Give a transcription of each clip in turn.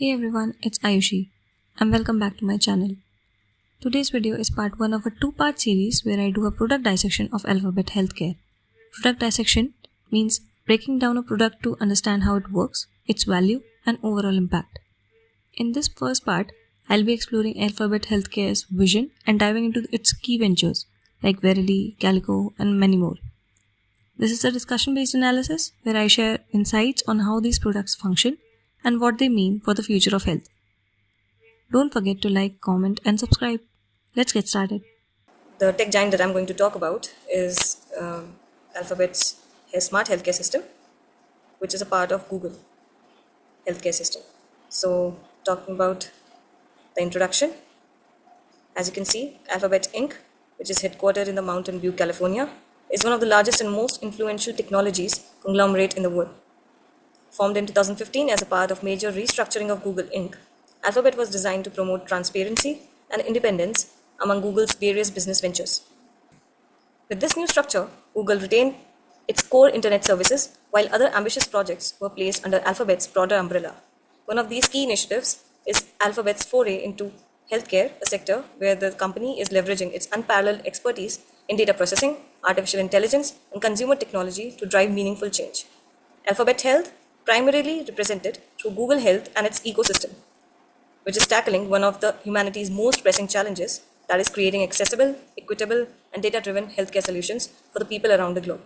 Hey everyone, it's Ayushi and welcome back to my channel. Today's video is part 1 of a two-part series where I do a product dissection of Alphabet Healthcare. Product dissection means breaking down a product to understand how it works, its value and overall impact. In this first part, I'll be exploring Alphabet Healthcare's vision and diving into its key ventures like Verily, Calico and many more. This is a discussion-based analysis where I share insights on how these products function and what they mean for the future of health. Don't forget to like, comment, and subscribe. Let's get started. The tech giant that I'm going to talk about is Alphabet's smart healthcare system, which is a part of Google healthcare system. So, talking about the introduction, as you can see, Alphabet Inc., which is headquartered in the Mountain View, California, is one of the largest and most influential technologies conglomerate in the world. Formed in 2015 as a part of major restructuring of Google Inc., Alphabet was designed to promote transparency and independence among Google's various business ventures. With this new structure, Google retained its core internet services while other ambitious projects were placed under Alphabet's broader umbrella. One of these key initiatives is Alphabet's foray into healthcare, a sector where the company is leveraging its unparalleled expertise in data processing, artificial intelligence, and consumer technology to drive meaningful change. Alphabet Health primarily represented through Google Health and its ecosystem, which is tackling one of the humanity's most pressing challenges, that is creating accessible, equitable, and data-driven healthcare solutions for the people around the globe.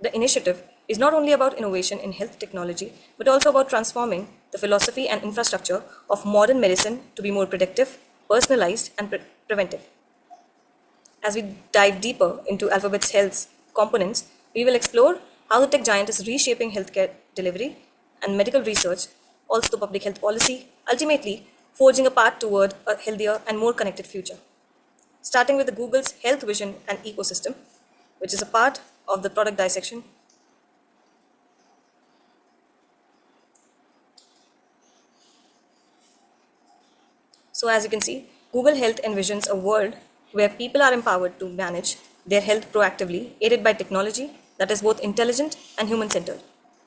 The initiative is not only about innovation in health technology, but also about transforming the philosophy and infrastructure of modern medicine to be more predictive, personalized, and preventive. As we dive deeper into Alphabet's health components, we will explore how the tech giant is reshaping healthcare delivery and medical research, also public health policy, ultimately forging a path toward a healthier and more connected future. Starting with the Google's health vision and ecosystem, which is a part of the product dissection. So as you can see, Google Health envisions a world where people are empowered to manage their health proactively, aided by technology that is both intelligent and human-centered.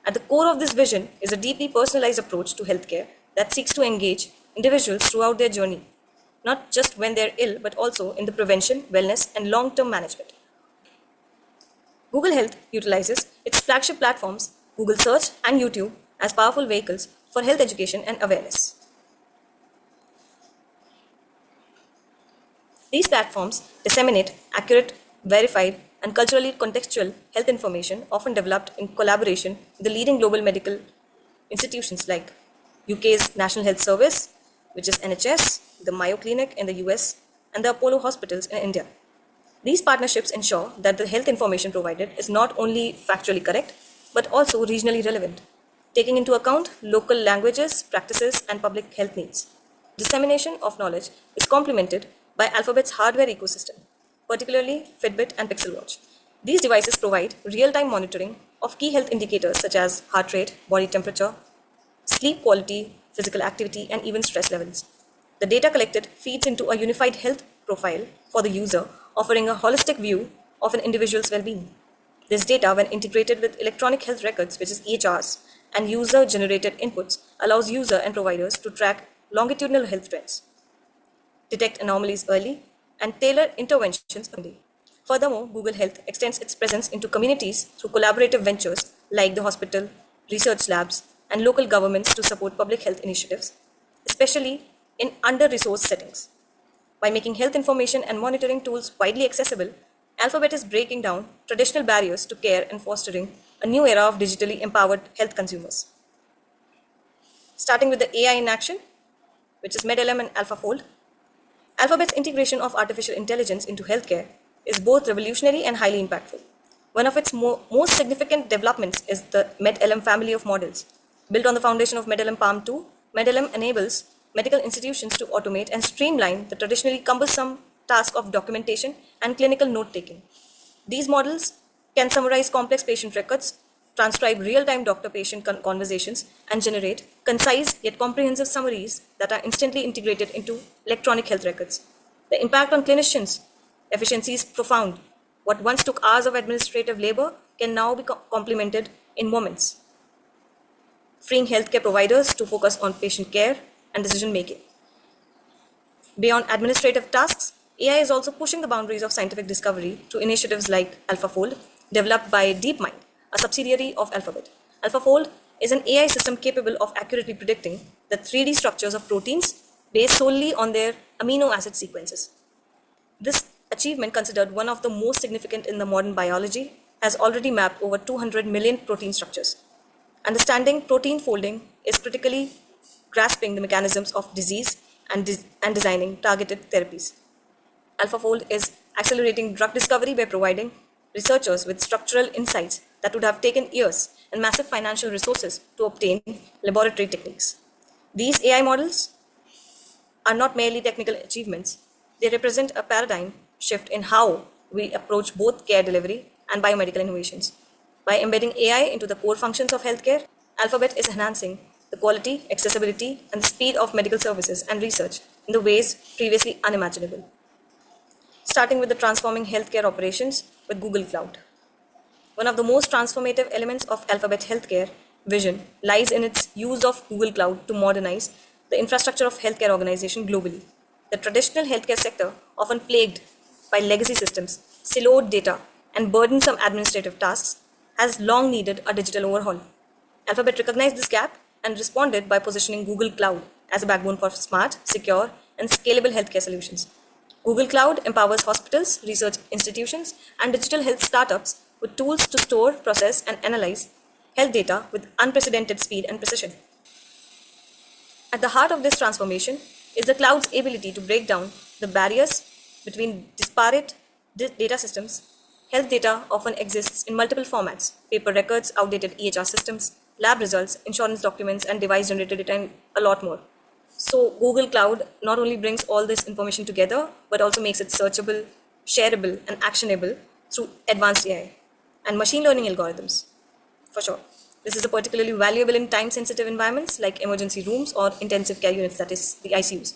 At the core of this vision is a deeply personalized approach to healthcare that seeks to engage individuals throughout their journey, not just when they're ill, but also in the prevention, wellness, and long-term management. Google Health utilizes its flagship platforms, Google Search and YouTube, as powerful vehicles for health education and awareness. These platforms disseminate accurate, verified, and culturally contextual health information, often developed in collaboration with the leading global medical institutions like UK's National Health Service, which is NHS, the Mayo Clinic in the US, and the Apollo hospitals in India. These partnerships ensure that the health information provided is not only factually correct, but also regionally relevant, taking into account local languages, practices, and public health needs. Dissemination of knowledge is complemented by Alphabet's hardware ecosystem, particularly Fitbit and Pixel Watch. These devices provide real-time monitoring of key health indicators such as heart rate, body temperature, sleep quality, physical activity, and even stress levels. The data collected feeds into a unified health profile for the user, offering a holistic view of an individual's well-being. This data, when integrated with electronic health records, which is EHRs, and user-generated inputs, allows user and providers to track longitudinal health trends, detect anomalies early, and tailor interventions early. Furthermore, Google Health extends its presence into communities through collaborative ventures like the hospital, research labs, and local governments to support public health initiatives, especially in under-resourced settings. By making health information and monitoring tools widely accessible, Alphabet is breaking down traditional barriers to care and fostering a new era of digitally empowered health consumers. Starting with the AI in action, which is MedLM and AlphaFold, Alphabet's integration of artificial intelligence into healthcare is both revolutionary and highly impactful. One of its most significant developments is the MedLM family of models. Built on the foundation of MedLM Palm 2, MedLM enables medical institutions to automate and streamline the traditionally cumbersome task of documentation and clinical note-taking. These models can summarize complex patient records, transcribe real-time doctor-patient conversations, and generate concise yet comprehensive summaries that are instantly integrated into electronic health records. The impact on clinicians' efficiency is profound. What once took hours of administrative labor can now be complemented in moments. freeing healthcare providers to focus on patient care and decision making. Beyond administrative tasks, AI is also pushing the boundaries of scientific discovery through initiatives like AlphaFold, developed by DeepMind, a subsidiary of Alphabet. AlphaFold is an AI system capable of accurately predicting the 3D structures of proteins based solely on their amino acid sequences. This achievement, considered one of the most significant in the modern biology, has already mapped over 200 million protein structures. Understanding protein folding is critically grasping the mechanisms of disease and designing targeted therapies. AlphaFold is accelerating drug discovery by providing researchers with structural insights that would have taken years and massive financial resources to obtain laboratory techniques. These AI models are not merely technical achievements, they represent a paradigm shift in how we approach both care delivery and biomedical innovations. By embedding AI into the core functions of healthcare, Alphabet is enhancing the quality, accessibility, and the speed of medical services and research in the ways previously unimaginable. Starting with the transforming healthcare operations with Google Cloud. One of the most transformative elements of Alphabet Healthcare vision lies in its use of Google Cloud to modernize the infrastructure of healthcare organizations globally. The traditional healthcare sector, often plagued by legacy systems, siloed data, and burdensome administrative tasks, has long needed a digital overhaul. Alphabet recognized this gap and responded by positioning Google Cloud as a backbone for smart, secure, and scalable healthcare solutions. Google Cloud empowers hospitals, research institutions, and digital health startups with tools to store, process, and analyze health data with unprecedented speed and precision. At the heart of this transformation is the cloud's ability to break down the barriers between disparate data systems. Health data often exists in multiple formats: paper records, outdated EHR systems, lab results, insurance documents, and device generated data, and a lot more. So, Google Cloud not only brings all this information together, but also makes it searchable, shareable, and actionable through advanced AI and machine learning algorithms. For sure. This is particularly valuable in time sensitive environments like emergency rooms or intensive care units, that is, the ICUs,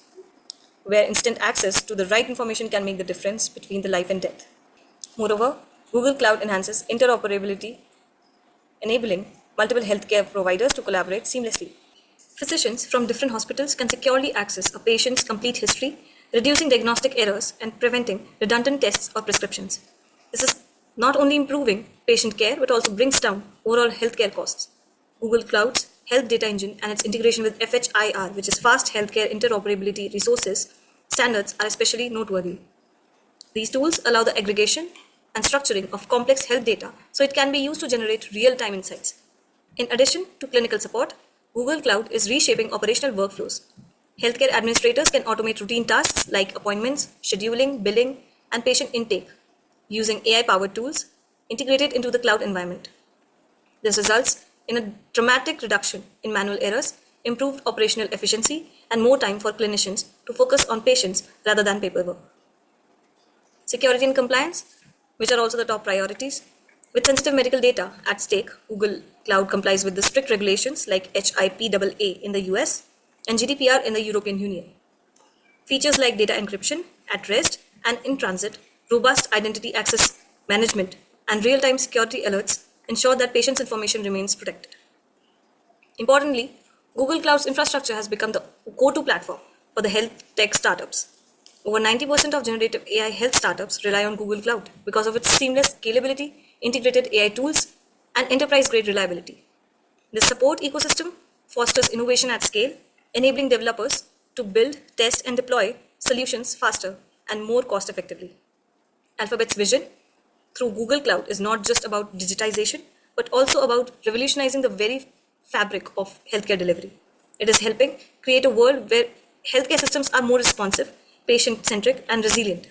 where instant access to the right information can make the difference between the life and death. Moreover, Google Cloud enhances interoperability, enabling multiple healthcare providers to collaborate seamlessly. Physicians from different hospitals can securely access a patient's complete history, reducing diagnostic errors and preventing redundant tests or prescriptions. This is not only improving patient care but also brings down overall healthcare costs. Google Cloud's Health Data Engine and its integration with FHIR, which is Fast Healthcare Interoperability Resources standards, are especially noteworthy. These tools allow the aggregation and structuring of complex health data so it can be used to generate real-time insights. In addition to clinical support, Google Cloud is reshaping operational workflows. Healthcare administrators can automate routine tasks like appointments, scheduling, billing, and patient intake using AI-powered tools integrated into the cloud environment. This results in a dramatic reduction in manual errors, improved operational efficiency, and more time for clinicians to focus on patients rather than paperwork. Security and compliance, which are also the top priorities. With sensitive medical data at stake, Google Cloud complies with the strict regulations like HIPAA in the US and GDPR in the European Union. Features like data encryption at rest and in transit, robust identity access management, and real-time security alerts ensure that patients' information remains protected. Importantly, Google Cloud's infrastructure has become the go-to platform for the health tech startups. Over 90% of generative AI health startups rely on Google Cloud because of its seamless scalability, integrated AI tools, and enterprise-grade reliability. This support ecosystem fosters innovation at scale, enabling developers to build, test, and deploy solutions faster and more cost-effectively. Alphabet's vision through Google Cloud is not just about digitization, but also about revolutionizing the very fabric of healthcare delivery. It is helping create a world where healthcare systems are more responsive, patient-centric, and resilient,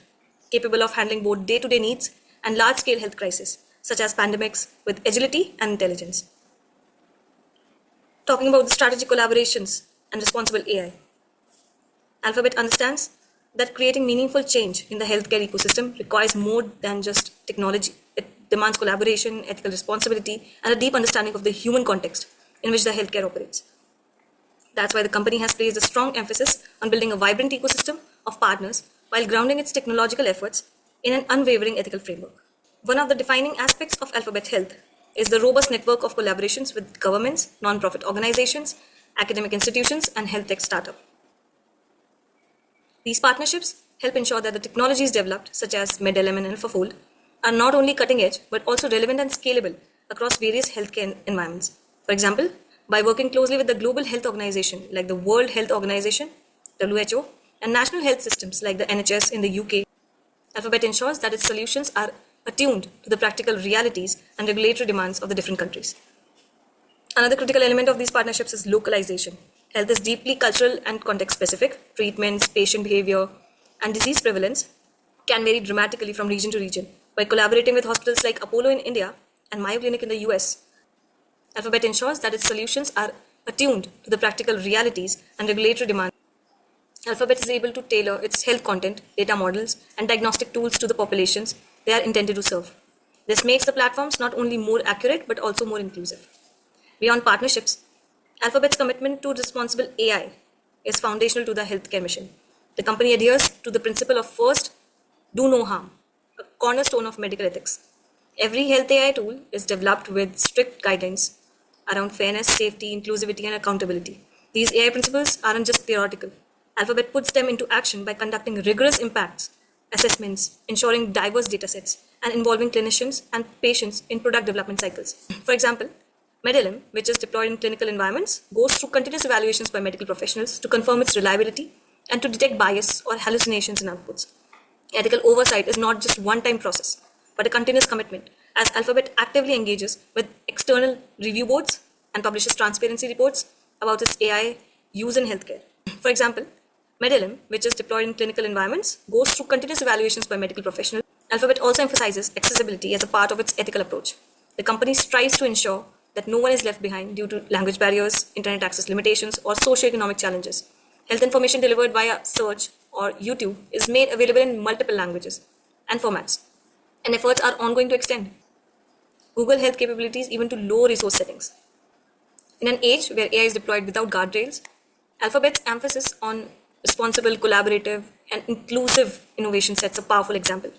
capable of handling both day-to-day needs and large-scale health crises, such as pandemics, with agility and intelligence. Talking about the strategic collaborations and responsible AI, Alphabet understands that creating meaningful change in the healthcare ecosystem requires more than just technology. It demands collaboration, ethical responsibility, and a deep understanding of the human context in which the healthcare operates. That's why the company has placed a strong emphasis on building a vibrant ecosystem of partners while grounding its technological efforts in an unwavering ethical framework. One of the defining aspects of Alphabet Health is the robust network of collaborations with governments, non-profit organizations, academic institutions, and health tech startups. These partnerships help ensure that the technologies developed, such as MedLM and AlphaFold, are not only cutting edge but also relevant and scalable across various healthcare environments. For example, by working closely with the global health organization like the World Health Organization, WHO, and national health systems like the NHS in the UK, Alphabet ensures that its solutions are attuned to the practical realities and regulatory demands of the different countries. Another critical element of these partnerships is localization. Health is deeply cultural and context specific. Treatments, patient behavior, and disease prevalence can vary dramatically from region to region. By collaborating with hospitals like Apollo in India and Mayo Clinic in the US, Alphabet ensures that its solutions are attuned to the practical realities and regulatory demands. Alphabet is able to tailor its health content, data models, and diagnostic tools to the populations they are intended to serve. This makes the platforms not only more accurate but also more inclusive. Beyond partnerships, Alphabet's commitment to responsible AI is foundational to the healthcare mission. The company adheres to the principle of first, do no harm, a cornerstone of medical ethics. Every health AI tool is developed with strict guidelines around fairness, safety, inclusivity, and accountability. These AI principles aren't just theoretical. Alphabet puts them into action by conducting rigorous impacts assessments, ensuring diverse datasets, and involving clinicians and patients in product development cycles. For example, MedLM, which is deployed in clinical environments, goes through continuous evaluations by medical professionals to confirm its reliability and to detect bias or hallucinations in outputs. Ethical oversight is not just a one-time process, but a continuous commitment, as Alphabet actively engages with external review boards and publishes transparency reports about its AI use in healthcare. For example, MedLM, which is deployed in clinical environments, goes through continuous evaluations by medical professionals. Alphabet also emphasizes accessibility as a part of its ethical approach. The company strives to ensure that no one is left behind due to language barriers, internet access limitations, or socioeconomic challenges. Health information delivered via search or YouTube is made available in multiple languages and formats, and efforts are ongoing to extend Google Health capabilities even to low resource settings. In an age where AI is deployed without guardrails, Alphabet's emphasis on responsible, collaborative, and inclusive innovation sets a powerful example.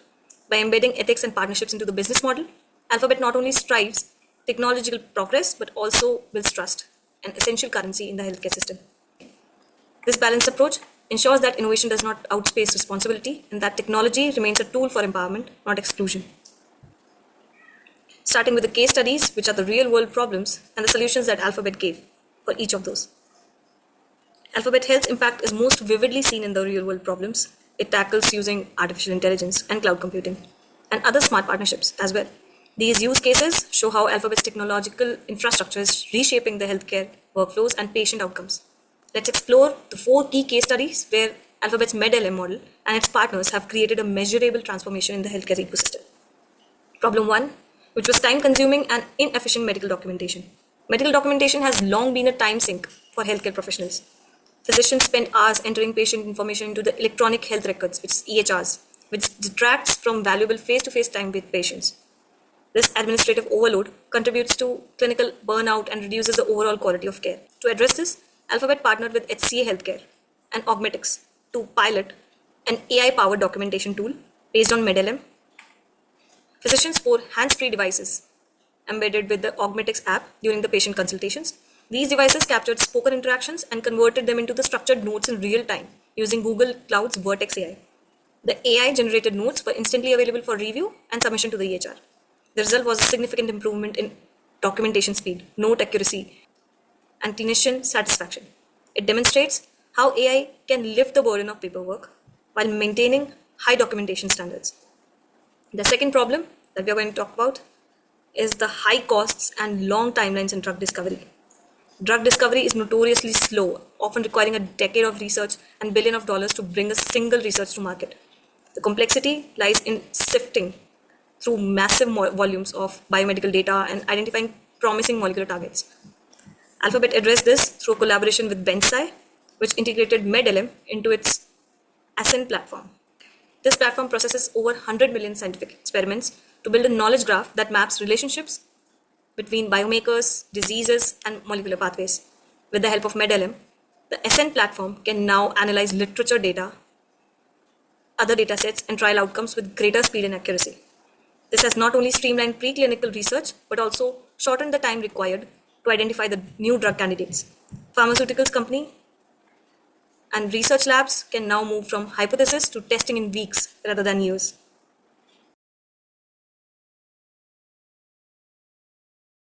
By embedding ethics and partnerships into the business model, Alphabet not only strives technological progress but also builds trust, an essential currency in the healthcare system. This balanced approach ensures that innovation does not outpace responsibility and that technology remains a tool for empowerment, not exclusion. Starting with the case studies, which are the real world problems and the solutions that Alphabet gave for each of those. Alphabet Health's impact is most vividly seen in the real world problems it tackles using artificial intelligence and cloud computing and other smart partnerships as well. These use cases show how Alphabet's technological infrastructure is reshaping the healthcare workflows and patient outcomes. Let's explore the 4 key case studies where Alphabet's MedLM model and its partners have created a measurable transformation in the healthcare ecosystem. Problem 1, which was time-consuming and inefficient medical documentation. Medical documentation has long been a time sink for healthcare professionals. Physicians spend hours entering patient information into the electronic health records, which is EHRs, which detracts from valuable face-to-face time with patients. This administrative overload contributes to clinical burnout and reduces the overall quality of care. To address this, Alphabet partnered with HCA Healthcare and Augmetics to pilot an AI-powered documentation tool based on MedLM. Physicians wore hands-free devices embedded with the Augmetics app during the patient consultations. These devices captured spoken interactions and converted them into the structured notes in real time using Google Cloud's Vertex AI. The AI-generated notes were instantly available for review and submission to the EHR. The result was a significant improvement in documentation speed, note accuracy, and clinician satisfaction. It demonstrates how AI can lift the burden of paperwork while maintaining high documentation standards. The second problem that we are going to talk about is the high costs and long timelines in drug discovery. Drug discovery is notoriously slow, often requiring a decade of research and billions of dollars to bring a single research to market. The complexity lies in sifting through massive volumes of biomedical data and identifying promising molecular targets. Alphabet addressed this through a collaboration with Bensai, which integrated MedLM into its Ascent platform. This platform processes over 100 million scientific experiments to build a knowledge graph that maps relationships between biomarkers, diseases, and molecular pathways. With the help of MedLM, the Ascent platform can now analyze literature data, other datasets, and trial outcomes with greater speed and accuracy. This has not only streamlined preclinical research, but also shortened the time required to identify the new drug candidates. Pharmaceuticals company and research labs can now move from hypothesis to testing in weeks rather than years.